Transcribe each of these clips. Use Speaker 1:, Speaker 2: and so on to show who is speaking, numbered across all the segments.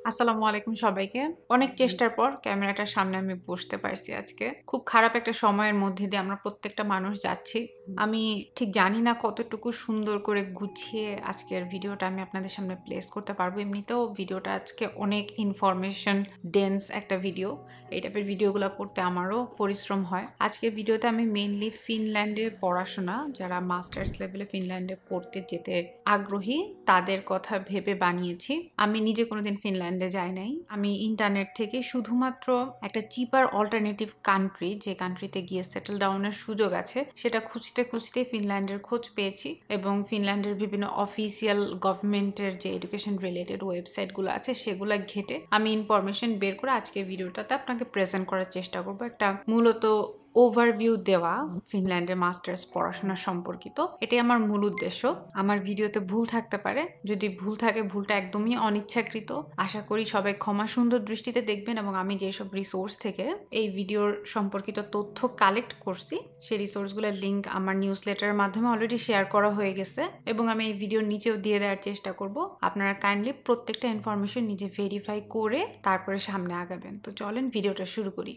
Speaker 1: আসসালামু আলাইকুম সবাইকে। অনেক চেষ্টার পর ক্যামেরাটার সামনে আমি বসতে পারছি আজকে। খুব খারাপ একটা সময়ের মধ্যে দিয়ে আমরা প্রত্যেকটা মানুষ যাচ্ছি। আমি ঠিক জানি না কতটুকু সুন্দর করে গুছিয়ে আজকের ভিডিওটা আমি আপনাদের সামনে প্লেস করতে পারবো। এমনিতেও ভিডিওটা আজকে অনেক ইনফরমেশন ডেন্স একটা ভিডিও। এই টাইপের ভিডিওগুলো করতে আমারও পরিশ্রম হয়। আজকের ভিডিওতে আমি মেইনলি ফিনল্যান্ডে পড়াশোনা, যারা মাস্টার্স লেভেলে ফিনল্যান্ডে পড়তে যেতে আগ্রহী তাদের কথা ভেবে বানিয়েছি। আমি নিজে কোনোদিন ফিনল্যান্ডে যাই নাই। আমি ইন্টারনেট থেকে শুধুমাত্র একটা চিপার অল্টারনেটিভ কান্ট্রি, যে কান্ট্রিতে গিয়ে সেটেল ডাউনের সুযোগ আছে, সেটা খুঁজতে খুঁজতে ফিনল্যান্ডের খোঁজ পেয়েছি এবং ফিনল্যান্ডের বিভিন্ন অফিসিয়াল গভর্নমেন্টের যে এডুকেশন রিলেটেড ওয়েবসাইটগুলো আছে সেগুলো ঘেটে আমি ইনফরমেশন বের করে আজকে ভিডিওটাতে আপনাকে প্রেজেন্ট করার চেষ্টা করবো। একটা মূলত ওভারভিউ দেওয়া ফিনল্যান্ডের মাস্টার্স পড়াশোনা সম্পর্কিত। এটাই আমার মূল উদ্দেশ্য। আমার ভিডিওতে ভুল থাকতে পারে, যদি ভুল থাকে ভুলটা একদমই অনিচ্ছাকৃত। আশা করি সবাই ক্ষমা সুন্দর দৃষ্টিতে দেখবেন এবং আমি যেসব রিসোর্স থেকে এই ভিডিওর সম্পর্কিত তথ্য কালেক্ট করছি সেই রিসোর্সগুলোর লিঙ্ক আমার নিউজ লেটারের মাধ্যমে অলরেডি শেয়ার করা হয়ে গেছে এবং আমি এই ভিডিওর নিচেও দিয়ে দেওয়ার চেষ্টা করব। আপনারা কাইন্ডলি প্রত্যেকটা ইনফরমেশন নিজে ভেরিফাই করে তারপরে সামনে আগাবেন। তো চলেন ভিডিওটা শুরু করি।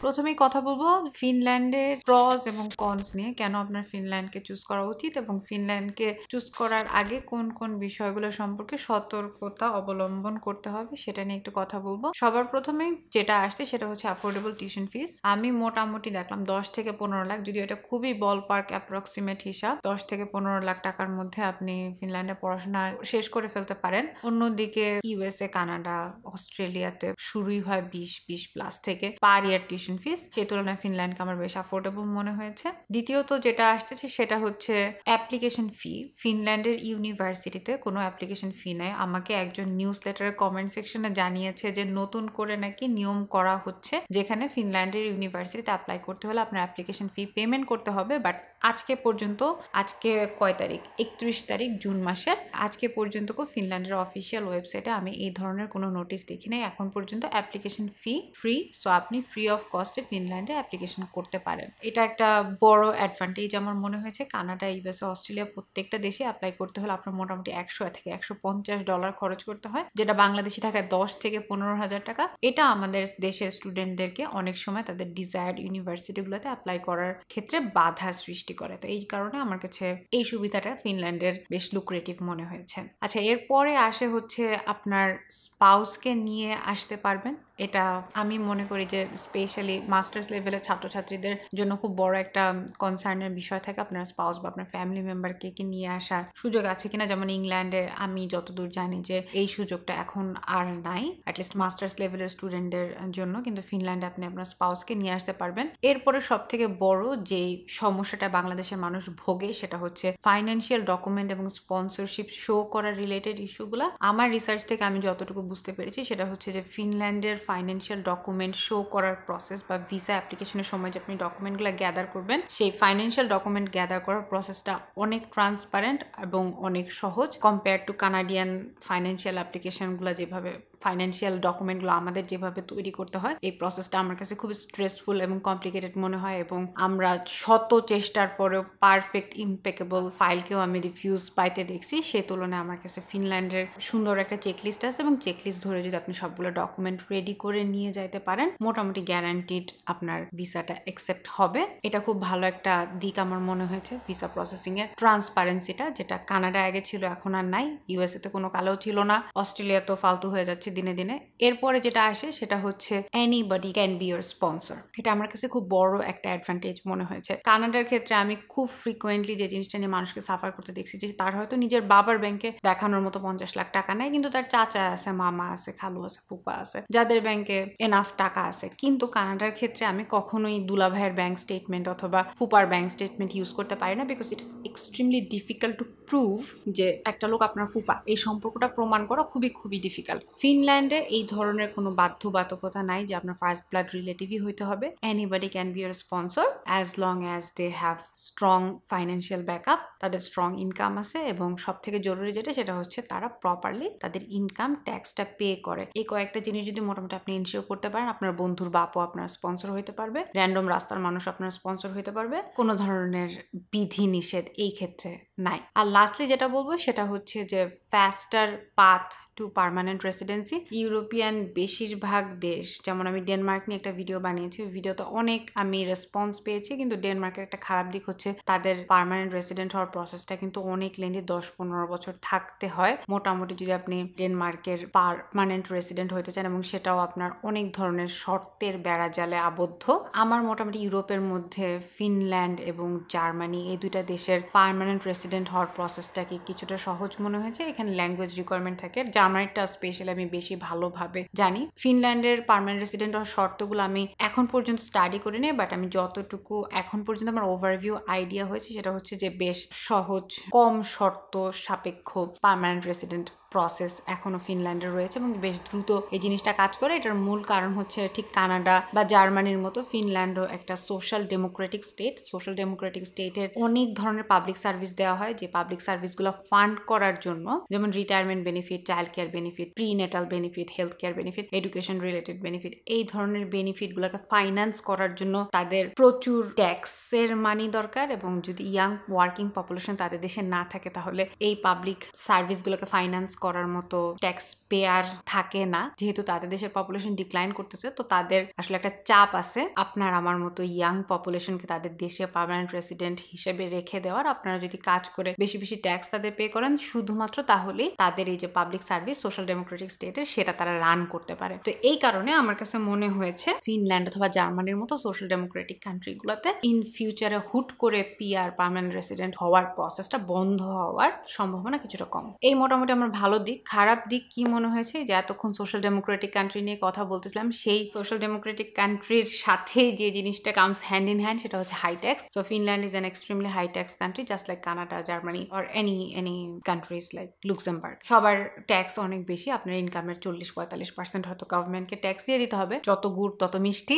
Speaker 1: প্রথমেই কথা বলবো ফিনল্যান্ডের প্রস এবং কনস নিয়ে, কেন আপনার ফিনল্যান্ডকে চুজ করা উচিত এবং ফিনল্যান্ডকে চুজ করার আগে কোন কোন বিষয়গুলো সম্পর্কে সতর্কতা অবলম্বন করতে হবে সেটা নিয়ে একটু কথা বলবো। সবার প্রথমে যেটা আসছে সেটা হচ্ছে অ্যাফোর্ডেবল টিউশন ফিস। আমি মোটামুটি দেখলাম 10 থেকে 15 লাখ, যদিও এটা খুবই বল পার্ক অ্যাপ্রক্সিমেট হিসাব। 10 থেকে 15 লাখ টাকার মধ্যে আপনি ফিনল্যান্ডে পড়াশোনা শেষ করে ফেলতে পারেন। অন্যদিকে ইউএসএ, কানাডা, অস্ট্রেলিয়াতে শুরুই হয় 20 প্লাস থেকে পার ইয়ার টিউশন ফিস। সেই তুলনায় ফিনল্যান্ডকে আমার বেশ অ্যাফোর্ডেবল মনে হয়েছে। দ্বিতীয়ত যেটা আসছে সেটা হচ্ছে অ্যাপ্লিকেশন ফি। ফিনল্যান্ডের ইউনিভার্সিটিতে কোনো অ্যাপ্লিকেশন ফি নেই। আমাকে একজন নিউজ লেটারের কমেন্ট সেকশনে জানিয়েছে যে নতুন করে নাকি নিয়ম করা হচ্ছে, যেখানে ফিনল্যান্ডের ইউনিভার্সিটিতে অ্যাপ্লাই করতে হলে আপনার অ্যাপ্লিকেশন ফি পেমেন্ট করতে হবে। বাট আজকে পর্যন্ত, আজকে কয় তারিখ, 31 তারিখ জুন মাসের, আজকে পর্যন্ত ফিনল্যান্ডের অফিসিয়াল ওয়েবসাইটে আমি এই ধরনের কোনো নোটিশ দেখি নাই। এখন পর্যন্ত অ্যাপ্লিকেশন ফি ফ্রি, সো আপনি ফ্রি অফ কস্টে ফিনল্যান্ডে অ্যাপ্লিকেশন করতে পারেন। এটা একটা বড় অ্যাডভান্টেজ আমার মনে হয়েছে। কানাডা, ইউএসএ, অস্ট্রেলিয়া প্রত্যেকটা দেশে অ্যাপ্লাই করতে হলে আপনার মোটামুটি 100 থেকে $150 খরচ করতে হয়, যেটা বাংলাদেশি টাকায় 10 থেকে 15,000 টাকা। এটা আমাদের দেশের স্টুডেন্টদেরকে অনেক সময় তাদের ডিজায়ার্ড ইউনিভার্সিটিগুলোতে অ্যাপ্লাই করার ক্ষেত্রে বাধা সৃষ্টি করে। তো এই কারণে আমার কাছে এই সুবিধাটা ফিনল্যান্ডের বেশ লুক্রেটিভ মনে হয়েছে। আচ্ছা, এরপরে আসে হচ্ছে আপনার স্পাউসকে নিয়ে আসতে পারবেন। এটা আমি মনে করি যে স্পেশালি মাস্টার্স লেভেলের ছাত্রছাত্রীদের জন্য খুব বড় একটা কনসার্নের বিষয় থাকে আপনার স্পাউস বা আপনার ফ্যামিলি মেম্বারকে কি নিয়ে আসার সুযোগ আছে কিনা। যেমন ইংল্যান্ডে আমি যতদূর জানি যে এই সুযোগটা এখন আর নাই, অ্যাটলিস্ট মাস্টার্স লেভেলের স্টুডেন্টদের জন্য, কিন্তু ফিনল্যান্ডে আপনি আপনার স্পাউসকে নিয়ে আসতে পারবেন। এরপরে সব থেকে বড় যেই সমস্যাটা বাংলাদেশের মানুষ ভোগে সেটা হচ্ছে ফাইন্যান্সিয়াল ডকুমেন্ট এবং স্পন্সরশিপ শো করার রিলেটেড ইস্যুগুলো। আমার রিসার্চ থেকে আমি যতটুকু বুঝতে পেরেছি সেটা হচ্ছে যে ফিনল্যান্ডের ফাইন্যান্সিয়াল ডকুমেন্ট শো করার প্রসেস বা ভিসা অ্যাপ্লিকেশনের সময় যে আপনি ডকুমেন্টগুলো গ্যাদার করবেন, সেই ফাইন্যান্সিয়াল ডকুমেন্ট গ্যাদার করার প্রসেসটা অনেক ট্রান্সপারেন্ট এবং অনেক সহজ কম্পেয়ার টু কানাডিয়ান ফাইন্যান্সিয়াল অ্যাপ্লিকেশনগুলো। যেভাবে ফাইন্যান্সিয়াল ডকুমেন্টগুলো আমাদের যেভাবে তৈরি করতে হয়, এই প্রসেসটা আমার কাছে খুব স্ট্রেসফুল এবং কমপ্লিকেটেড মনে হয় এবং আমরা শত চেষ্টার পরেও পারফেক্ট ইমপেকেবল ফাইলকেও আমি রিভিউজ পাইতে দেখছি। সেই তুলনায় আমার কাছে ফিনল্যান্ডের সুন্দর একটা চেকলিস্ট আছে এবং চেকলিস্ট ধরে যদি আপনি সবগুলো ডকুমেন্ট রেডি করে নিয়ে যাইতে পারেন, মোটামুটি গ্যারান্টিড আপনার ভিসাটা অ্যাকসেপ্ট হবে। এটা খুব ভালো একটা দিক আমার মনে হয়েছে ভিসা প্রসেসিং এর ট্রান্সপারেন্সিটা, যেটা কানাডা আগে ছিল এখন আর নাই, ইউএসএ তে কোনো কালেও ছিল না, অস্ট্রেলিয়া তো ফালতু হয়ে যাচ্ছে দিনে দিনে। এরপরে যেটা আসে সেটা হচ্ছে anybody can be your sponsor. এটা আমার কাছে খুব বড় একটা অ্যাডভান্টেজ মনে হয়েছে। কানাডার ক্ষেত্রে আমি খুব ফ্রিকোয়েন্টলি যে জিনিসটা নিয়ে মানুষকে সাফার করতে দেখছি যে তার হয়তো নিজের বাবার ব্যাংকে দেখানোর মতো 50 লাখ টাকা নেই, কিন্তু তার চাচা আছে, মামা আছে, খালু আছে, ফুপা আছে, যাদের ব্যাংকে এনাফ টাকা আছে। কিন্তু কানাডার ক্ষেত্রে আমি কখনোই দুলাভাইয়ের ব্যাংক স্টেটমেন্ট অথবা ফুপার ব্যাংক স্টেটমেন্ট ইউজ করতে পারি না, because it's extremely difficult to prove যে একটা লোক আপনার ফুপা। এই সম্পর্কটা প্রমাণ করা খুবই খুবই ডিফিকাল্ট। ফিনল্যান্ডে এই ধরনের কোনো বাধ্যবাধকতা নাই যে আপনার ফার্স্ট ব্লাড রিলেটিভই হইতে হবে। Anybody can be your sponsor as long as they have strong financial backup, তাদের স্ট্রং ইনকাম আছে এবং সব থেকে জরুরি যেটা সেটা হচ্ছে তারা প্রপারলি তাদের ইনকাম ট্যাক্সটা পে করে। এই কয়েকটা জিনিস যদি মোটামুটি আপনি ইনশিওর করতে পারেন, আপনার বন্ধুর বাপও আপনার স্পন্সর হইতে পারবে, র্যান্ডম রাস্তার মানুষ আপনার স্পন্সর হইতে পারবে, কোনো ধরনের বিধি নিষেধ এই ক্ষেত্রে নাই। আর লাস্টলি যেটা বলবো সেটা হচ্ছে যে ফাস্টার path to permanent residency. European বেশিরভাগ দেশ, যেমন আমি ডেনমার্ক নিয়ে একটা ভিডিও বানিয়েছি, ওই ভিডিওতে অনেক আমি রেসপন্স পেয়েছি, কিন্তু ডেনমার্কের একটা খারাপ দিক হচ্ছে তাদের পার্মানেন্ট রেসিডেন্ট হওয়ার প্রসেসটা কিন্তু অনেক লেন্দি, 10-15 বছর থাকতে হয় মোটামুটি যদি আপনি ডেনমার্কের পার্মানেন্ট রেসিডেন্ট হতে চান, এবং সেটাও আপনার অনেক ধরনের শর্তের বেড়াজালে আবদ্ধ। আমার মোটামুটি ইউরোপের মধ্যে ফিনল্যান্ড এবং জার্মানি এই দুইটা দেশের পার্মানেন্ট রেসিডেন্ট হওয়ার প্রসেসটাকে কিছুটা সহজ মনে হয়েছে। এখানে ল্যাঙ্গুয়েজ রিকোয়ারমেন্ট থাকে, জার্মানিটা স্পেশালি আমি বেশি ভালোভাবে জানি। ফিনল্যান্ডের পার্মানেন্ট রেসিডেন্ট হওয়ার শর্তগুলো আমি এখন পর্যন্ত স্টাডি করি নাই, বাট আমি যতটুকু এখন পর্যন্ত আমার ওভারভিউ আইডিয়া হয়েছে সেটা হচ্ছে যে বেশ সহজ, কম শর্ত সাপেক্ষ পার্মানেন্ট রেসিডেন্ট প্রসেস এখনো ফিনল্যান্ডে রয়েছে এবং বেশ দ্রুত এই জিনিসটা কাজ করে। এটার মূল কারণ হচ্ছে ঠিক কানাডা বা জার্মানির মতো ফিনল্যান্ডও একটা social Democratic state. Social Democratic স্টেটের অনেক ধরনের পাবলিক সার্ভিস দেওয়া হয়, যে পাবলিক সার্ভিসগুলো ফান্ড করার জন্য, যেমন retirement benefit, child care benefit, prenatal benefit, health care benefit, education related benefit, এই ধরনের বেনিফিটগুলোকে ফাইন্যান্স করার জন্য তাদের প্রচুর ট্যাক্সের মানি দরকার, এবং যদি ইয়াং ওয়ার্কিং পপুলেশন তাদের দেশে না থাকে তাহলে এই পাবলিক সার্ভিসগুলোকে ফাইন্যান্স করার মতো ট্যাক্স পেয়ার থাকে না, যেহেতু তাদের দেশের পপুলেশন ডিক্লাইন করতেছে। তো তাদের আসলে একটা চাপ আছে আপনার আমার মতো ইয়াং পপুলেশনকে তাদের দেশে পার্মানেন্ট রেসিডেন্ট হিসেবে রেখে দেওয়ার। আপনারা যদি কাজ করে বেশি বেশি ট্যাক্স তাদের পে করেন শুধুমাত্র, তাহলেই তাদের এই যে পাবলিক সার্ভিস সোশ্যাল ডেমোক্রেটিক স্টেটের সেটা তারা রান করতে পারে। তো এই কারণে আমার কাছে মনে হয়েছে ফিনল্যান্ড অথবা জার্মানির মতো সোশ্যাল ডেমোক্রেটিক কান্ট্রিগুলোতে ইন ফিউচারে হুট করে পিআর পার্মানেন্ট রেসিডেন্ট হওয়ার প্রসেসটা বন্ধ হওয়ার সম্ভাবনা কিছুটা কম। এই মোটামুটি আমার ভালো দিক। খারাপ দিক কি মনে হয়েছে, যে এতক্ষণ সোশ্যাল ডেমোক্রেটিক কান্ট্রি নিয়ে কথা বলতেছিলাম, সেই সোশ্যাল ডেমোক্রেটিক কান্ট্রির সাথে যে জিনিসটা কামস হ্যান্ড ইন হ্যান্ড সেটা হচ্ছে high tax. So Finland is an extremely high tax country, just like Canada, Germany or any countries like Luxembourg. সবার ট্যাক্স অনেক বেশি, আপনার ইনকামের 40-45% হয়তো গভর্নমেন্টকে ট্যাক্স দিয়ে দিতে হবে। যত গুড় তত মিষ্টি।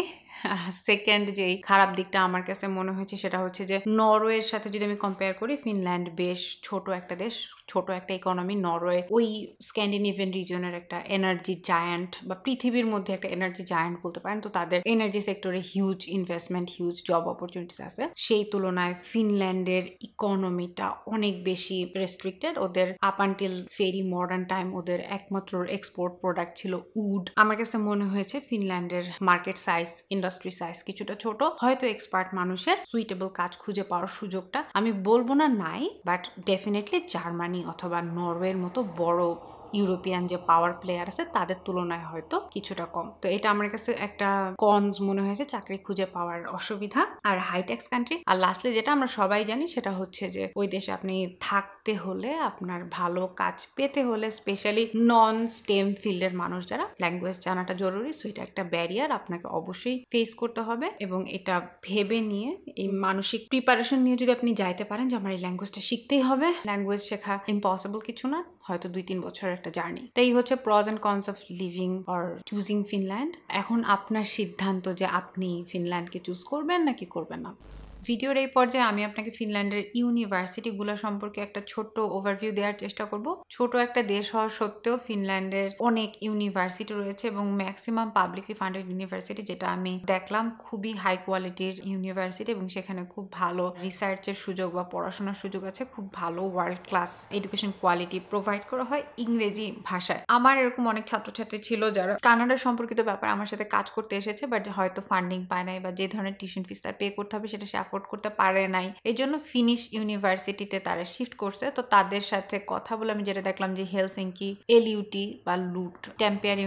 Speaker 1: সেকেন্ড যেই খারাপ দিকটা আমার কাছে মনে হয়েছে সেটা হচ্ছে যে নরওয়ের সাথে যদি আমি কম্পেয়ার করি, ফিনল্যান্ড বেশ ছোট একটা দেশ, ছোট একটা ইকোনমি। নরওয়ে ওই স্ক্যান্ডিনেভিয়ান রিজনের একটা এনার্জি জায়ান্ট, বা পৃথিবীর মধ্যে একটা এনার্জি জায়ান্ট বলতে পারেন। তো তাদের এনার্জি সেক্টরে huge investment, huge job opportunities আছে। সেই তুলনায় ফিনল্যান্ডের ইকোনমিটা অনেক বেশি রেস্ট্রিক্টেড। ওদের up until very modern time ওদের একমাত্র এক্সপোর্ট প্রোডাক্ট ছিল উড। আমার কাছে মনে হয়েছে ফিনল্যান্ডের মার্কেট সাইজ, ইন্ডাস্ট্রি সাইজ কিছুটা ছোট, হয়তো এক্সপার্ট মানুষের সুইটেবল কাজ খুঁজে পাওয়ার সুযোগটা আমি বলবো না নাই, বাট ডেফিনেটলি জার্মানি অথবা নরওয়ের মতো বড় ইউরোপিয়ান যে পাওয়ার প্লেয়ার আছে তাদের তুলনায় হয়তো কিছুটা কম। তো এটা আমার কাছে একটা কনস মনে হয়েছে, চাকরি খুঁজে পাওয়ার অসুবিধা আর হাইটেক্স কান্ট্রি। আর লাস্টলি যেটা আমরা সবাই জানি সেটা হচ্ছে যে ওই দেশে আপনি থাকতে হলে, আপনার ভালো কাজ পেতে হলে, স্পেশালি নন স্টেম ফিল্ডের মানুষ যারা, ল্যাঙ্গুয়েজ জানাটা জরুরি। সো এটা একটা ব্যারিয়ার আপনাকে অবশ্যই ফেস করতে হবে, এবং এটা ভেবে নিয়ে এই মানসিক প্রিপারেশন নিয়ে যদি আপনি যাইতে পারেন যে আমার এই ল্যাঙ্গুয়েজটা শিখতেই হবে, ল্যাঙ্গুয়েজ শেখা ইম্পসিবল কিছু না, হয়তো 2-3 বছরের একটা জার্নি। তাই হচ্ছে pros and cons of living or choosing Finland. এখন আপনার সিদ্ধান্ত যে আপনি ফিনল্যান্ডকে চুজ করবেন নাকি করবেন না। ভিডিওর এই পর্যায়ে আমি আপনাকে ফিনল্যান্ডের ইউনিভার্সিটিগুলো সম্পর্কে একটা ছোট্ট ওভারভিউ দেওয়ার চেষ্টা করব। ছোট একটা দেশ হওয়া সত্ত্বেও ফিনল্যান্ডের অনেক ইউনিভার্সিটি রয়েছে, এবং ম্যাক্সিমাম পাবলিকলি ফান্ডেড ইউনিভার্সিটি, যেটা আমি দেখলাম খুবই হাই কোয়ালিটির ইউনিভার্সিটি, এবং সেখানে খুব ভালো রিসার্চের সুযোগ বা পড়াশোনার সুযোগ আছে। খুব ভালো world class education quality provide করা হয় ইংরেজি ভাষায়। আমার এরকম অনেক ছাত্রছাত্রী ছিল যারা কানাডা সম্পর্কিত ব্যাপারে আমার সাথে কাজ করতে এসেছে, বাট হয়তো ফান্ডিং পায় নাই, বা যে ধরনের টিউশন ফিস তার পে করতে হবে সেটা সে অ্যাফোর্ড করতে পারে নাই, এই জন্য ফিনিশ ইউনিভার্সিটিতে তারা শিফট করছে। তো তাদের সাথে কথা বলে আমি যেটা দেখলাম যে হেলসিঙ্কি, এলইউটি বা লুট, ট্যাম্পিয়ার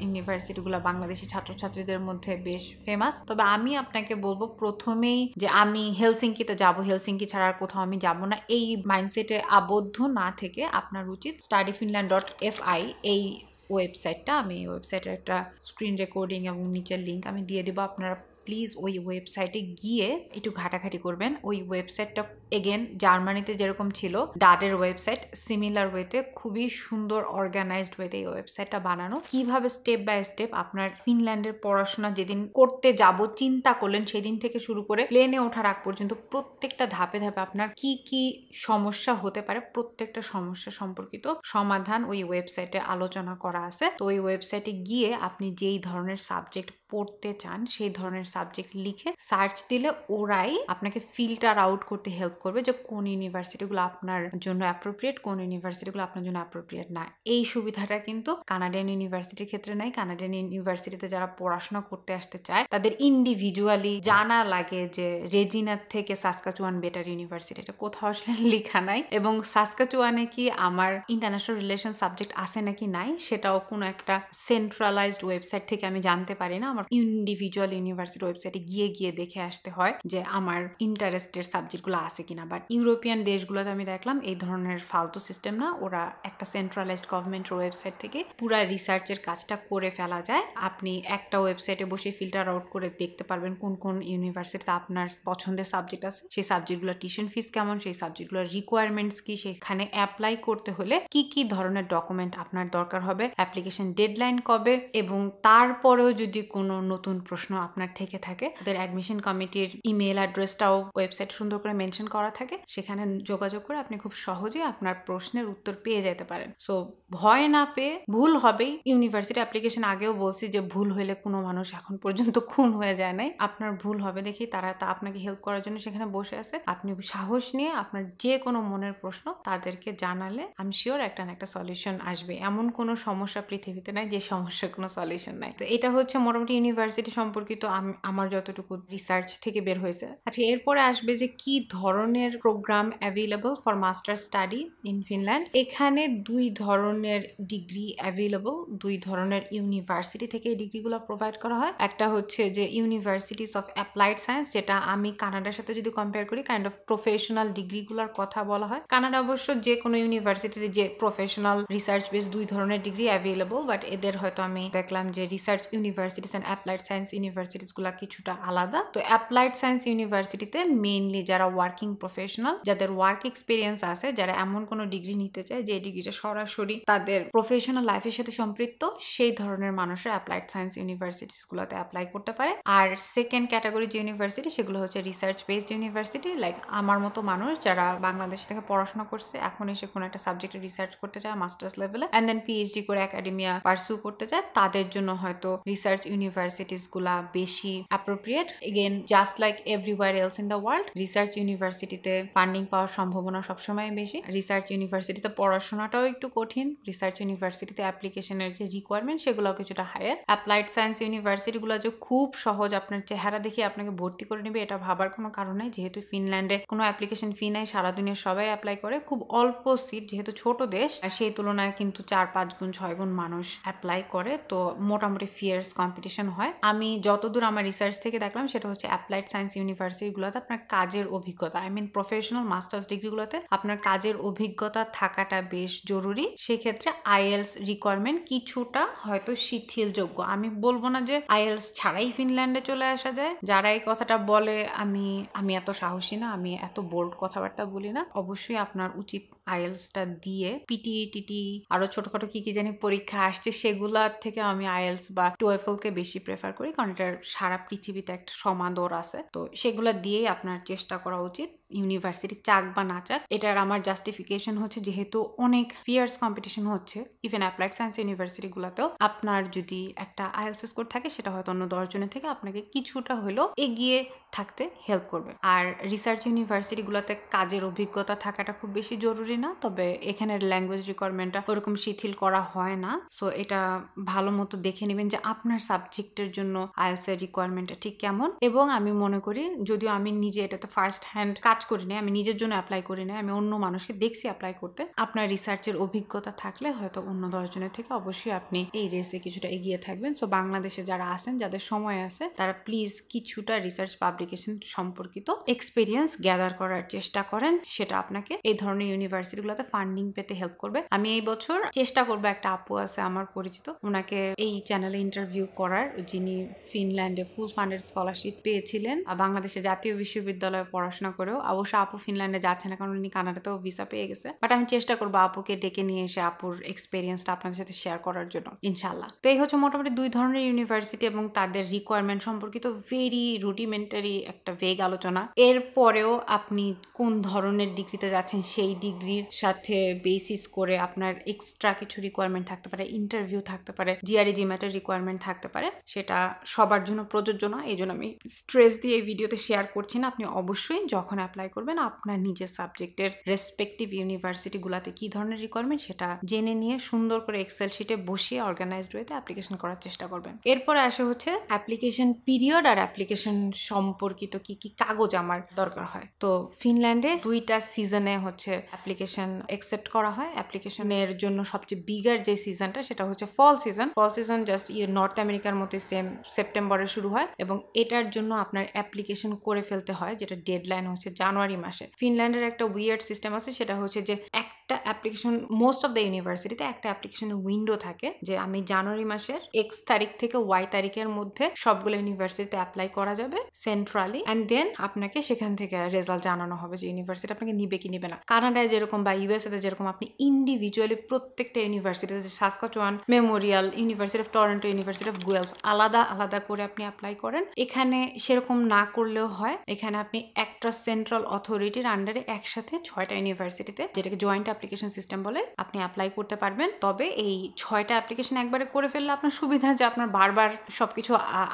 Speaker 1: ইউনিভার্সিটিগুলো বাংলাদেশি ছাত্রছাত্রীদের মধ্যে বেশ ফেমাস। তবে আমি আপনাকে বলবো প্রথমেই যে আমি হেলসিঙ্কিতে যাব, হেলসিঙ্কি ছাড়া আর কোথাও আমি যাব না, এই মাইন্ডসেটে আবদ্ধ না থেকে আপনার উচিত studyfinland.fi এই ওয়েবসাইটটা, আমি এই ওয়েবসাইটের একটা স্ক্রিন রেকর্ডিং এবং নিচের লিঙ্ক আমি দিয়ে দেবো, আপনারা প্লিজ ওই ওয়েবসাইটে গিয়ে একটু ঘাটাঘাটি করবেন। ওই ওয়েবসাইটটা এগেন জার্মানিতে যেরকম ছিল ডাডের ওয়েবসাইট, সিমিলার ওয়েতে খুবই সুন্দর অর্গানাইজড ওয়েতে এই ওয়েবসাইটটা বানানো। কিভাবে স্টেপ বাই স্টেপ আপনার ফিনল্যান্ডের পড়াশোনা যেদিন করতে যাব চিন্তা করলেন সেদিন থেকে শুরু করে প্লেনে ওঠার আগ পর্যন্ত প্রত্যেকটা ধাপে ধাপে আপনার কি কি সমস্যা হতে পারে, প্রত্যেকটা সমস্যা সম্পর্কিত সমাধান ওই ওয়েবসাইটে আলোচনা করা আছে। তো ওই ওয়েবসাইটে গিয়ে আপনি যেই ধরনের সাবজেক্ট পড়তে চান সেই ধরনের সাবজেক্ট লিখে সার্চ দিলে ওরাই আপনাকে ফিল্টার আউট করতে হেল্প করবে যে কোন ইউনিভার্সিটিগুলো আপনার জন্য অ্যাপ্রোপ্রিয়েট, কোন ইউনিভার্সিটিগুলো আপনার জন্য অ্যাপ্রোপ্রিয়েট না। এই সুবিধাটা কিন্তু কানাডিয়ান ইউনিভার্সিটির ক্ষেত্রে নাই। কানাডিয়ান ইউনিভার্সিটিতে যারা পড়াশোনা করতে আসতে চায় তাদের ইন্ডিভিজুয়ালি জানা লাগে যে রেজিনার থেকে সাসকাচুয়ান বেটার ইউনিভার্সিটি, এটা কোথাও আসলে লেখা নাই। এবং সাসকাচুয়ানে কি আমার ইন্টারন্যাশনাল রিলেশন সাবজেক্ট আছে নাকি নাই সেটাও কোনো একটা সেন্ট্রালাইজড ওয়েবসাইট থেকে আমি জানতে পারি না। আমার ইন্ডিভিজুয়াল ইউনিভার্সিটি ওয়েবসাইটে গিয়ে দেখে আসতে হয় যে আমার ইন্টারেস্টের সাবজেক্টগুলো আছে কিনা। বাট ইউরোপিয়ান দেশগুলোতে আমি দেখলাম এই ধরনের ফালতু সিস্টেম না, ওরা একটা সেন্ট্রালাইজড গভর্নমেন্টের ওয়েবসাইট থেকে পুরা রিসার্চের কাজটা করে ফেলা যায়। আপনি একটা ওয়েবসাইটে বসে ফিল্টার আউট করে দেখতে পারবেন কোন কোন ইউনিভার্সিটিতে আপনার পছন্দের সাবজেক্ট আছে, সেই সাবজেক্টগুলোর টিউশন ফিস কেমন, সেই সাবজেক্টগুলোর রিকোয়ারমেন্টস কি, সেখানে অ্যাপ্লাই করতে হলে কি কি ধরনের ডকুমেন্ট আপনার দরকার হবে, অ্যাপ্লিকেশন ডেডলাইন কবে, এবং তারপরেও যদি কোনো নতুন প্রশ্ন আপনার থেকে থাকে তাদের অ্যাডমিশন কমিটির ইমেল অ্যাড্রেসটাও ওয়েবসাইট সুন্দর করে মেনশন করা থাকে, সেখানে যোগাযোগ করে আপনি খুব সহজে আপনার প্রশ্নের উত্তর পেয়ে যেতে পারেন। সো ভয় না পেয়ে, ভুল হবেই, ইউনিভার্সিটি অ্যাপ্লিকেশন আগেও বলছি যে ভুল হইলে কোনো মানুষ এখন পর্যন্ত খুন হয়ে যায় নাই। আপনার ভুল হবে দেখি তারা তা আপনাকে হেল্প করার জন্য সেখানে বসে আছে। আপনি সাহস নিয়ে আপনার যে কোনো মনের প্রশ্ন তাদেরকে জানালে আমি শিওর একটা না একটা সলিউশন আসবে। এমন কোনো সমস্যা পৃথিবীতে নাই যে সমস্যার কোনো সলিউশন নাই। তো এটা হচ্ছে মোটামুটি ইউনিভার্সিটি সম্পর্কিত আমার যতটুকু রিসার্চ থেকে বের হয়েছে। আচ্ছা, এরপরে আসবে যে কি ধরনের program available for master study in Finland. এখানে দুই ধরনের ডিগ্রি অ্যাভেলেবল, দুই ধরনের ইউনিভার্সিটি থেকে এই ডিগ্রিগুলো প্রোভাইড করা হয়। একটা হচ্ছে যে ইউনিভার্সিটিস অফ অ্যাপ্লাইড সায়েন্স, যেটা আমি কানাডার সাথে যদি কম্পেয়ার করি কাইন্ড অফ প্রফেশনাল ডিগ্রিগুলোর কথা বলা হয়। কানাডা অবশ্য যে কোনো ইউনিভার্সিটিতে যে প্রফেশনাল রিসার্চ বেস দুই ধরনের ডিগ্রি অ্যাভেলেবল, বাট এদের হয়তো আমি দেখলাম যে research universities and applied science universities গুলা কিছুটা আলাদা। তো অ্যাপ্লাইড সায়েন্স ইউনিভার্সিটিতে মেইনলি যারা ওয়ার্কিং প্রফেশনাল, যাদের ওয়ার্ক এক্সপিরিয়েন্স আছে, যারা এমন কোনো ডিগ্রি নিতে চায় যে ডিগ্রিটা সরাসরি তাদের প্রফেশনাল লাইফের সাথে সম্পৃক্ত, সেই ধরনের মানুষরা অ্যাপ্লাইড সায়েন্স ইউনিভার্সিটিস গুলোতে অ্যাপ্লাই করতে পারে। আর সেকেন্ড ক্যাটাগরি যে ইউনিভার্সিটি সেগুলো হচ্ছে রিসার্চ বেসড ইউনিভার্সিটি, লাইক আমার মতো মানুষ যারা বাংলাদেশ থেকে পড়াশোনা করছে, এখন এসে কোনো একটা সাবজেক্টে রিসার্চ করতে চায় মাস্টার্স লেভেলে, এন্ড দেন পিএইচডি করে একাডেমিয়া পারসু করতে চায়, তাদের জন্য হয়তো রিসার্চ ইউনিভার্সিটিস গুলা বেশি appropriate. Again, just like everywhere else in the world, research ইউনিভার্সিটিতে ফান্ডিং পাওয়ার সম্ভাবনা সবসময় বেশি। রিসার্চ ইউনিভার্সিটিতে পড়াশোনাটাও একটু কঠিন। রিসার্চ ইউনিভার্সিটিতে অ্যাপ্লিকেশনের যে রিকোয়ারমেন্ট সেগুলো কিছুটা হায়ার। অ্যাপ্লাইড সায়েন্স ইউনিভার্সিটিগুলো যে খুব সহজ আপনার চেহারা দেখে আপনাকে ভর্তি করে নেবে এটা ভাবার কোনো কারণ নেই, যেহেতু ফিনল্যান্ডে কোনো অ্যাপ্লিকেশন ফি নাই, সারা দুনিয়ার সবাই অ্যাপ্লাই করে, খুব অল্প সিট, যেহেতু ছোট দেশ সেই তুলনায় কিন্তু 4-5 গুণ 6 গুণ মানুষ অ্যাপ্লাই করে, তো মোটামুটি ফিয়ার্স কম্পিটিশন হয়। আমি যতদূর আমার রিসার্চ থেকে দেখলাম সেটা হচ্ছে অ্যাপ্লাইড সায়েন্স ইউনিভার্সিটিগুলোতে আপনার কাজের অভিজ্ঞতা, আই মিন প্রফেশনাল মাস্টার্স ডিগ্রিগুলোতে আপনার কাজের অভিজ্ঞতা থাকাটা বেশ জরুরি। সেক্ষেত্রে আইএলস রিকোয়ারমেন্ট কিছুটা হয়তো শিথিলযোগ্য। আমি বলবো না যে আইএলস ছাড়াই ফিনল্যান্ডে চলে আসা যায়, যারা এই কথাটা বলে আমি এত সাহসী না, আমি এত বোল্ড কথাবার্তা বলি না। অবশ্যই আপনার উচিত আইএলসটা দিয়ে পিটি আরো ছোটখাটো কি জানি পরীক্ষা আসছে সেগুলার থেকে আমি আইএলস বা টোয়েফলকে বেশি প্রেফার করি, কারণ এটার সারা পৃথিবীতে একটা সমাদর আছে। তো সেগুলা দিয়েই আপনার চেষ্টা করা উচিত, ইউনিভার্সিটি চাক বা না চাক। এটার আমার জাস্টিফিকেশন হচ্ছে যেহেতু অনেক ফিয়ার্স কম্পিটিশন হচ্ছে ইভেন অ্যাপ্লাইড সায়েন্স ইউনিভার্সিটিগুলোতেও, আপনার যদি একটা আইএলস স্কোর থাকে সেটা হয়তো অন্য 10 জনের থেকে আপনাকে কিছুটা হলেও এগিয়ে থাকতে হেল্প করবে। আর রিসার্চ ইউনিভার্সিটিগুলোতে কাজের অভিজ্ঞতা থাকাটা খুব বেশি জরুরি না, তবে এখানের ল্যাঙ্গুয়েজ রিকোয়ারমেন্টটা ওরকম শিথিল করা হয় না। সো এটা ভালো মতো দেখে নেবেন যে আপনার সাবজেক্টের জন্য আইএলস এর রিকোয়ারমেন্টটা ঠিক কেমন। এবং আমি মনে করি, যদিও আমি নিজে এটাতে ফার্স্ট হ্যান্ড কাজ করি না, আমি নিজের জন্য অ্যাপ্লাই করি না, আমি অন্য মানুষকে দেখছি অ্যাপ্লাই করতে, আপনার রিসার্চের অভিজ্ঞতা থাকলে হয়তো অন্য 10 জনের থেকে অবশ্যই আপনি এই রেসে কিছুটা এগিয়ে থাকবেন। সো বাংলাদেশে যারা আছেন, যাদের সময় আছে, তারা প্লিজ কিছুটা রিসার্চ পাবলিকেশন সম্পর্কিত এক্সপিরিয়েন্স গ্যাদার করার চেষ্টা করেন, সেটা আপনাকে এই ধরনের ইউনিভার্সিটিগুলোতে ফান্ডিং পেতে হেল্প করবে। আমি এই বছর চেষ্টা করবো, একটা আপু আছে আমার পরিচিত, ওনাকে এই চ্যানেলে ইন্টারভিউ করার, যিনি ফিনল্যান্ডে ফুল ফান্ডেড স্কলারশিপ পেয়েছিলেন, বাংলাদেশের জাতীয় বিশ্ববিদ্যালয়ে পড়াশোনা করেও অবশ্য আপু ফিনল্যান্ডে যাচ্ছে না, কারণ উনি কানাডাতেও ভিসা পেয়ে গেছে। বাট আমি চেষ্টা করবো আপুকে ডেকে নিয়ে এসে আপুর এক্সপিরিয়েন্সটা আপনাদের সাথে শেয়ার করার জন্য ইনশাল্লাহ। তো এই হচ্ছে মোটামুটি 2 ধরনের ইউনিভার্সিটি এবং তাদের রিকোয়ারমেন্ট সম্পর্কিত ভেরি রুডিমেন্টারি একটা ভেগ আলোচনা। এরপরেও আপনি কোন ধরনের ডিগ্রিতে যাচ্ছেন সেই ডিগ্রির সাথে বেসিস করে আপনার এক্সট্রা কিছু রিকোয়ারমেন্ট থাকতে পারে, ইন্টারভিউ থাকতে পারে, জিআরই জিম্যাটের রিকোয়ারমেন্ট থাকতে পারে। সেটা সবার জন্য প্রযোজ্য না, এই জন্য আমি স্ট্রেস দিয়ে এই ভিডিওতে শেয়ার করছি না। আপনি অবশ্যই যখন অ্যাপ্লাই করবেন আপনার নিজের সাবজেক্টের রেসপেক্টিভ ইউনিভার্সিটিগুলোতে কি ধরনের রিকোয়ারমেন্ট সেটা জেনে নিয়ে সুন্দর করে এক্সেল শিটে বসিয়ে অর্গানাইজড ওয়েতে অ্যাপ্লিকেশন করার চেষ্টা করবেন। এরপরে আসে হচ্ছে অ্যাপ্লিকেশন পিরিয়ড আর অ্যাপ্লিকেশন সম্পর্কিত কি কি কাগজ আমার দরকার হয়। তো ফিনল্যান্ডে 2টা সিজনে হচ্ছে অ্যাপ্লিকেশন অ্যাকসেপ্ট করা হয়। অ্যাপ্লিকেশনের জন্য সবচেয়ে বিগার যে সিজনটা সেটা হচ্ছে ফল সিজন। ফল সিজন জাস্ট নর্থ আমেরিকার মতো সেম সেপ্টেম্বরে শুরু হয় এবং এটার জন্য আপনার অ্যাপ্লিকেশন করে ফেলতে হয়, যেটা ডেডলাইন হচ্ছে জানুয়ারি মাসে। ফিনল্যান্ডের একটা উইয়ার্ড সিস্টেম আছে, সেটা হচ্ছে যে একটা অ্যাপ্লিকেশন মোস্ট অফ দ্য ইউনিভার্সিটিতে একটা অ্যাপ্লিকেশনের উইন্ডো থাকে যে আমি জানুয়ারি মাসের X তারিখ থেকে Y তারিখের মধ্যে সবগুলো ইউনিভার্সিটিতে অ্যাপ্লাই করা যাবে সেন্ট্রালি, অ্যান্ড দেন আপনাকে সেখান থেকে রেজাল্ট জানানো হবে যে ইউনিভার্সিটি আপনাকে নিবে কি নিবে না। কানাডায় যেরকম বা ইউএসএতে যেরকম আপনি ইন্ডিভিজুয়ালি প্রত্যেকটা ইউনিভার্সিটিতে, Saskatchewan Memorial, university of Toronto, university of Guelph আলাদা আলাদা করে আপনি অ্যাপ্লাই করেন, এখানে সেরকম না করলেও হয়। এখানে আপনি একটা সেন্ট্রাল অথরিটির আন্ডারে একসাথে 6টা ইউনিভার্সিটিতে, যেটাকে জয়েন্ট অ্যাপ্লিকেশন সিস্টেম বলে, আপনি অ্যাপ্লাই করতে পারবেন। তবে এই 6টা অ্যাপ্লিকেশন একবারে করে ফেললে আপনার সুবিধা যে আপনার বারবার সবকিছু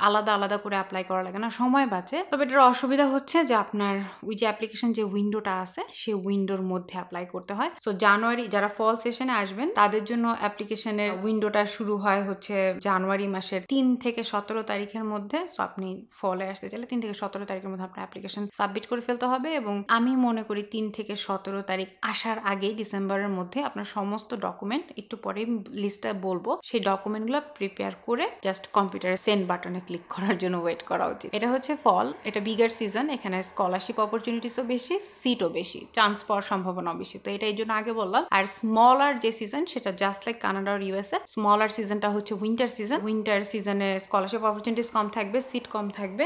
Speaker 1: আলাদা আলাদা করে অ্যাপ্লাই করা লাগে না, সময় বাঁচে। তবে এটার অসুবিধা হচ্ছে যে আপনার ওই যে অ্যাপ্লিকেশন যে উইন্ডোটা আছে সেই উইন্ডোর মধ্যে অ্যাপ্লাই করতে হয়। সো জানুয়ারি, যারা ফল সেশনে আসবেন তাদের জন্য অ্যাপ্লিকেশনের উইন্ডোটা শুরু হয় হচ্ছে জানুয়ারি মাসের 3 থেকে 17 তারিখের মধ্যে। সো আপনি ফলে আসতে চাইলে 3 থেকে 17 তারিখের মধ্যে আপনার অ্যাপ্লিকেশন সাবমিট করে ফেলতে হবে এবং আমি মনে করি 3 থেকে 17 তারিখ আসার আগেই ডিসেম্বরের মধ্যে আপনার সমস্ত ডকুমেন্ট, একটু পরে লিস্টটা বলবো, সেই ডকুমেন্টগুলো প্রিপেয়ার করে জাস্ট কম্পিউটারে সেন্ড বাটনে ক্লিক করার জন্য ওয়েট করা উচিত। এটা হচ্ছে ফল, এটা বিগার সিজন, এখানে স্কলারশিপ অপরচুনিটিসও বেশি, সিটও বেশি, চান্স পাওয়ার সম্ভাবনাও বেশি। তো এটা এই জন্য আগে বললাম। আর স্মলার যে সিজন সেটা জাস্ট লাইক কানাডা আর ইউএসএ, স্মলার সিজনটা হচ্ছে উইন্টার সিজন। উইন্টার সিজনে স্কলারশিপ অপরচুনিটিস কম থাকবে, সিট কম থাকবে,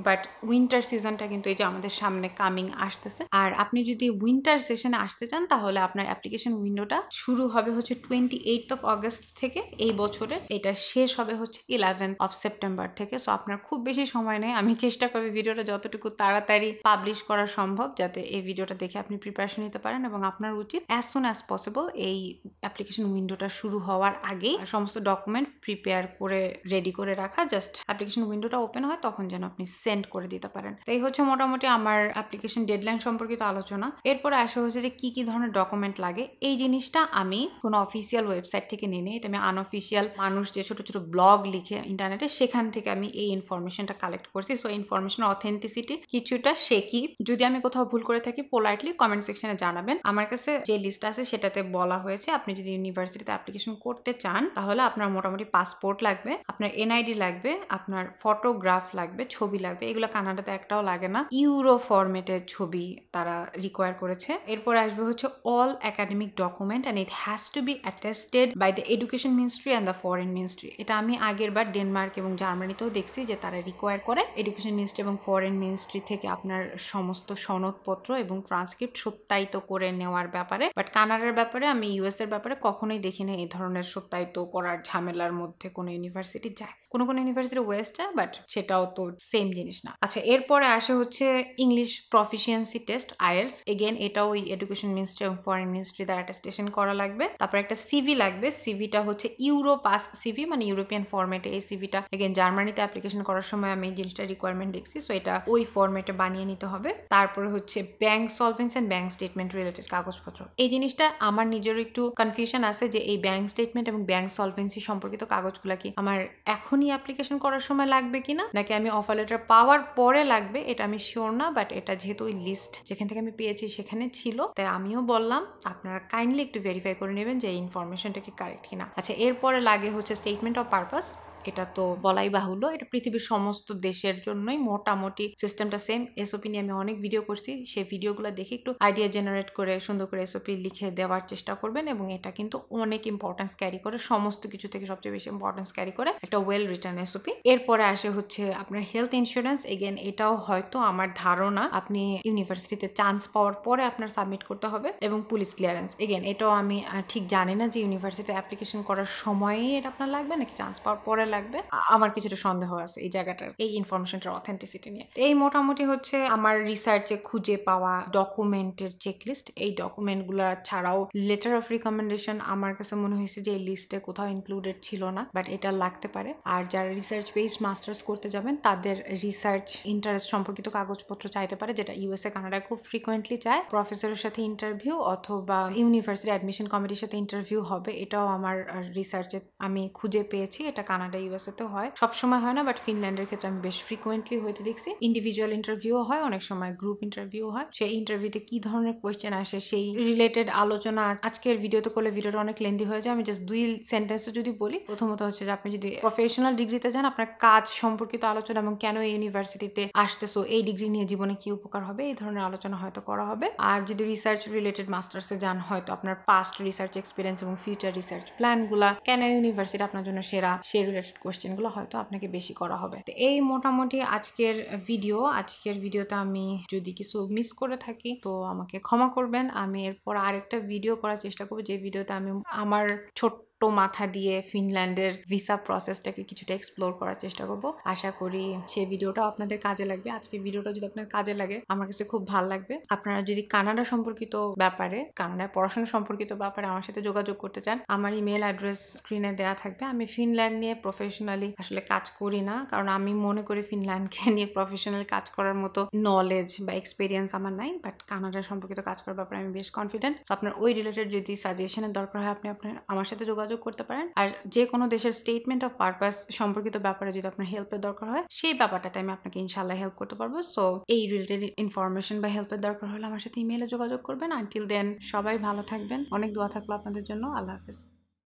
Speaker 1: বাট উইন্টার সিজনটা কিন্তু এই যে আমাদের সামনে কামিং আসতেছে। আর আপনি যদি উইন্টার সেশনে আসতে চান তাহলে আপনার অ্যাপ্লিকেশন উইন্ডোটা শুরু হবে হচ্ছে 28 অগস্ট থেকে এই বছরের, এটা শেষ হবে হচ্ছে 11 সেপ্টেম্বর থেকে। সো আপনার খুব বেশি সময় নেই। আমি চেষ্টা করবো ভিডিওটা যতটুকু তাড়াতাড়ি পাবলিশ করা সম্ভব যাতে এই ভিডিওটা দেখে আপনি প্রিপারেশন নিতে পারেন, এবং আপনার উচিত অ্যাজ সুন অ্যাজ পসিবল এই অ্যাপ্লিকেশন উইন্ডোটা শুরু হওয়ার আগেই সমস্ত ডকুমেন্ট প্রিপেয়ার করে রেডি করে রাখা, জাস্ট অ্যাপ্লিকেশন উইন্ডোটা ওপেন হয় তখন যেন আপনি সেন্ড করে দিতে পারেন। এই হচ্ছে মোটামুটি আমার অ্যাপ্লিকেশন ডেডলাইন সম্পর্কিত আলোচনা। এরপরে আসা হচ্ছে যে কি কি ধরনের ডকুমেন্ট লাগে। এই জিনিসটা আমি কোনো অফিসিয়াল ওয়েবসাইট থেকে নিয়ে নিই, এটা আমি আনঅফিসিয়াল মানুষ যে ছোট ছোট ব্লগ লিখে ইন্টারনেটে, সেখান থেকে আমি এই ইনফরমেশনটা কালেক্ট করছি। সো ইনফরমেশন অথেন্টিসিটি কিছুটা শেকি, যদি আমি কোথাও ভুল করে থাকি পোলাইটলি কমেন্ট সেকশনে জানাবেন। আমার কাছে যে লিস্ট আছে সেটাতে বলা হয়েছে আপনি যদি ইউনিভার্সিটিতে অ্যাপ্লিকেশন করতে চান তাহলে আপনার মোটামুটি পাসপোর্ট লাগবে, আপনার এনআইডি লাগবে, আপনার ফটোগ্রাফ লাগবে, ছবি লাগবে। এগুলো কানাডাতে একটাও লাগে না, ইউরো ফরম্যাটের ছবি তারা রিকোয়ার করেছে। এরপরে আসবে হচ্ছে all academic document and it has to be attested by the education ministry and the foreign ministry. এটা আমি আগের বার ডেনমার্ক এবং জার্মানিতেও দেখছি যে তারা রিকোয়ার করে এডুকেশন মিনিস্ট্রি এবং ফরেন মিনিস্ট্রি থেকে আপনার সমস্ত সনদপত্র এবং ট্রান্সক্রিপ্ট সত্যায়িত করে নেওয়ার ব্যাপারে। বাট কানাডার ব্যাপারে আমি ইউএস এর ব্যাপারে কখনোই দেখিনি এই ধরনের সত্যায়িত করার ঝামেলার মধ্যে কোনো ইউনিভার্সিটি যায়। কোনো কোনো ইউনিভার্সিটি ওয়েস্ট যায়, বাট সেটাও তো সেম জিনিস না। আচ্ছা, এরপরে আসে হচ্ছে English proficiency test, IELTS. Again এটাও ওই এডুকেশন মিনিস্ট্রি এবং ফরেন মিনিস্ট্রি দ্বারা অ্যাটেস্টেশন করা লাগবে। তারপর একটা সিভি লাগবে, সিভিটা হচ্ছে ইউরো পাস সিভি, মানে ইউরোপিয়ান ফরম্যাটে। এই সিভিটা এগেন জার্মানিতে অ্যাপ্লিকেশন করার সময় আমি এই জিনিসটা রিকোয়ারমেন্ট দেখছি, সো এটা ওই ফরম্যাটে বানিয়ে নিতে হবে। তারপরে হচ্ছে bank solvency and bank statement related কাগজপত্র। এই জিনিসটা আমার নিজেরও একটু কনফিউশন আছে যে এই ব্যাংক স্টেটমেন্ট এবং ব্যাংক সলভেন্সি সম্পর্কিত কাগজগুলো কি আমার এখনই অ্যাপ্লিকেশন করার সময় লাগবে কিনা, নাকি আমি অফার লেটার পাওয়ার পরে লাগবে, এটা আমি শিওর না। বাট এটা যেহেতু ওই লিস্ট যেখান থেকে আমি পেয়েছি সেখানে ছিল, তাই আমিও বললাম আপনারা কাইন্ডলি একটু ভেরিফাই করে নেবেন যে এই ইনফরমেশনটা কি কারেক্ট কিনা। আচ্ছা, এরপরে লাগে হচ্ছে স্টেটমেন্ট অফ পারপাস। এটা তো বলাই বাহুল্য। এটা পৃথিবীর সমস্ত দেশের জন্যই মোটামুটি সিস্টেমটা সেম। এসওপি নিয়ে আমি অনেক ভিডিও করছি, সেই ভিডিওগুলো দেখে একটু আইডিয়া জেনারেট করে সুন্দর করে এসওপি লিখে দেওয়ার চেষ্টা করবেন। এবং এটা কিন্তু অনেক ইম্পর্টেন্স ক্যারি করে, সমস্ত কিছু থেকে সবচেয়ে বেশি ইম্পর্টেন্স ক্যারি করে একটা ওয়েল রিটার্ন এসওপি। এরপরে আসে হচ্ছে আপনার হেলথ ইন্স্যুরেন্স। এগেন এটাও হয়তো আমার ধারণা আপনি ইউনিভার্সিটিতে চান্স পাওয়ার পরে আপনার সাবমিট করতে হবে। এবং পুলিশ ক্লিয়ারেন্স, এগেন এটাও আমি ঠিক জানি না যে ইউনিভার্সিটিতে অ্যাপ্লিকেশন করার সময়ই এটা আপনার লাগবে নাকি চান্স পাওয়ার পরে লাগবে। আমার কিছুটা সন্দেহ আছে এই জায়গাটার, এই ইনফরমেশনটার অথেন্টিসিটি নিয়ে। এই মোটামুটি হচ্ছে আমার রিসার্চে খুঁজে পাওয়া ডকুমেন্টের চেকলিস্ট। এই ডকুমেন্টগুলো ছাড়াও লেটার অফ রিকমেন্ডেশন আমার কাছে মনে হয়েছে যে এই লিস্টে কোথাও ইনক্লুডেড ছিল না, বাট এটা লাগতে পারে। আর যারা রিসার্চ বেসড মাস্টার্স করতে যাবেন তাদের রিসার্চ ইন্টারেস্ট সম্পর্কিত কাগজপত্র চাইতে পারে, যেটা ইউএসএ কানাডায় খুব ফ্রিকোয়েন্টলি চায়। প্রফেসরের সাথে ইন্টারভিউ অথবা ইউনিভার্সিটি অ্যাডমিশন কমিটির সাথে ইন্টারভিউ হবে, এটাও আমার রিসার্চে আমি খুঁজে পেয়েছি। এটা কানাডা ইউএসএ তে হয়, সবসময় হয় না, বাট ফিনল্যান্ডের ক্ষেত্রে আমি বেশ ফ্রিকোয়েন্টলি হইতে দেখছি। ইন্ডিভিজুয়াল ইন্টারভিউ হয়, অনেক সময় গ্রুপ ইন্টারভিউ হয়। সেই ইন্টারভিউতে কি ধরনের কোয়েশ্চেন আসে সেই রিলেটেড আলোচনা আজকের ভিডিওতে করলে ভিডিওটা অনেক লেন্দি হয়ে যায়। আমি জাস্ট 2 সেন্টেন্সে যদি বলি, প্রথমত হচ্ছে যে আপনি যদি প্রফেশনাল ডিগ্রিতে যান আপনার কাজ সম্পর্কিত আলোচনা এবং কেন এই ইউনিভার্সিটিতে আসতেছো, এই ডিগ্রি নিয়ে জীবনে কি উপকার হবে, এই ধরনের আলোচনা হয়তো করা হবে। আর যদি রিসার্চ রিলেটেড মাস্টার্সে যান, হয়তো আপনার পাস্ট রিসার্চ এক্সপিরিয়েন্স এবং ফিউচার রিসার্চ প্ল্যানগুলা, কেন ইউনিভার্সিটি আপনার জন্য সেরা, সেই রিলেটেড কোয়েশ্চেনগুলো হয়তো আপনাকে বেশি করা হবে। তো এই মোটামুটি আজকের ভিডিওতে আমি যদি কিছু মিস করে থাকি তো আমাকে ক্ষমা করবেন। আমি এরপর আরেকটা ভিডিও করার চেষ্টা করবো, যে ভিডিওতে আমি আমার ছোট্ট মাথা দিয়ে ফিনল্যান্ডের ভিসা প্রসেসটাকে কিছুটা এক্সপ্লোর করার চেষ্টা করব। আশা করি সেই ভিডিওটাও আপনাদের কাজে লাগবে। আজকের ভিডিওটা যদি আপনার কাজে লাগে আমার কাছে খুব ভালো লাগবে। আপনারা যদি কানাডা সম্পর্কিত ব্যাপারে, কানাডায় পড়াশোনা সম্পর্কিত ব্যাপারে আমার সাথে যোগাযোগ করতে চান, আমার ইমেল অ্যাড্রেস স্ক্রিনে দেওয়া থাকবে। আমি ফিনল্যান্ড নিয়ে প্রফেশনালি আসলে কাজ করি না, কারণ আমি মনে করি ফিনল্যান্ডকে নিয়ে প্রফেশনাল কাজ করার মতো নলেজ বা এক্সপিরিয়েন্স আমার নাই, বাট কানাডা সম্পর্কিত কাজ করার ব্যাপারে আমি বেশ কনফিডেন্ট। সো আপনার ওই রিলেটেড যদি সাজেশনের দরকার হয় আপনি আমার সাথে যোগাযোগ করতে পারেন। আর যে কোনো দেশের স্টেটমেন্ট অফ পারপাস সম্পর্কিত ব্যাপারে যদি আপনার হেল্পের দরকার হয়, সেই ব্যাপারটাতে আমি আপনাকে ইনশাআল্লাহ হেল্প করতে পারবো। সো এই রিলেটেড ইনফরমেশন বা হেল্পের দরকার হলে আমার সাথে ইমেইলে যোগাযোগ করবেন। আনটিল দেন সবাই ভালো থাকবেন, অনেক দোয়া থাকলো আপনাদের জন্য। আল্লাহ হাফেজ।